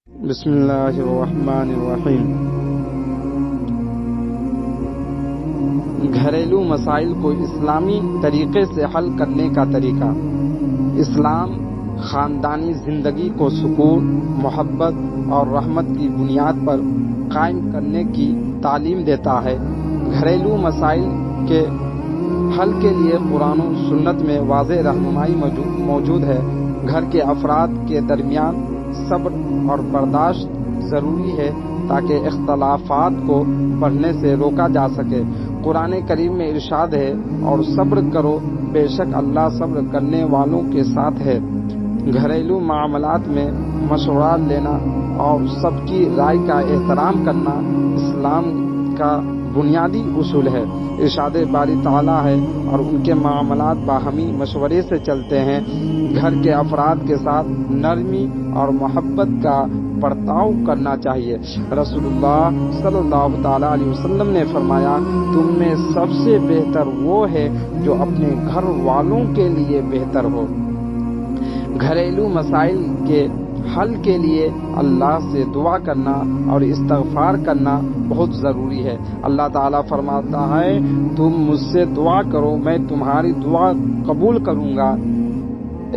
بسم اللہ الرحمن الرحیم۔ گھریلو مسائل کو اسلامی طریقے سے حل کرنے کا طریقہ۔ اسلام خاندانی زندگی کو سکون، محبت اور رحمت کی بنیاد پر قائم کرنے کی تعلیم دیتا ہے۔ گھریلو مسائل کے حل کے لیے قرآن و سنت میں واضح رہنمائی موجود ہے۔ گھر کے افراد کے درمیان صبر اور برداشت ضروری ہے تاکہ اختلافات کو بڑھنے سے روکا جا سکے۔ قرآن کریم میں ارشاد ہے، اور صبر کرو، بے شک اللہ صبر کرنے والوں کے ساتھ ہے۔ گھریلو معاملات میں مشورہ لینا اور سب کی رائے کا احترام کرنا اسلام کا بنیادی اصول ہے۔ ارشاد باری تعالیٰ ہے، اور ان کے معاملات باہمی مشورے سے چلتے ہیں۔ گھر کے افراد کے ساتھ نرمی اور محبت کا برتاؤ کرنا چاہیے۔ رسول اللہ صلی اللہ تعالیٰ علیہ وسلم نے فرمایا، تم میں سب سے بہتر وہ ہے جو اپنے گھر والوں کے لیے بہتر ہو۔ گھریلو مسائل کے حل کے لیے اللہ سے دعا کرنا اور استغفار کرنا بہت ضروری ہے۔ اللہ تعالیٰ فرماتا ہے، تم مجھ سے دعا کرو، میں تمہاری دعا قبول کروں گا۔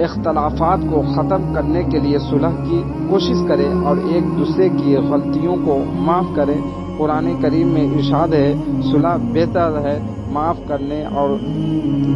اختلافات کو ختم کرنے کے لیے صلح کی کوشش کریں اور ایک دوسرے کی غلطیوں کو معاف کریں۔ قرآن کریم میں ارشاد ہے، صلح بہتر ہے، معاف کرنے اور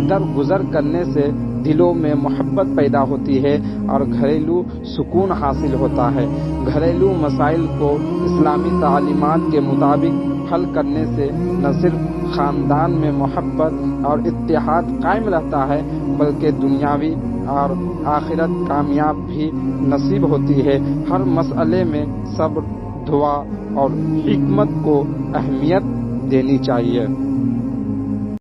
درگزر کرنے سے دلوں میں محبت پیدا ہوتی ہے اور گھریلو سکون حاصل ہوتا ہے۔ گھریلو مسائل کو اسلامی تعلیمات کے مطابق حل کرنے سے نہ صرف خاندان میں محبت اور اتحاد قائم رہتا ہے بلکہ دنیاوی اور آخرت کامیاب بھی نصیب ہوتی ہے۔ ہر مسئلے میں صبر، دعا اور حکمت کو اہمیت دینی چاہیے۔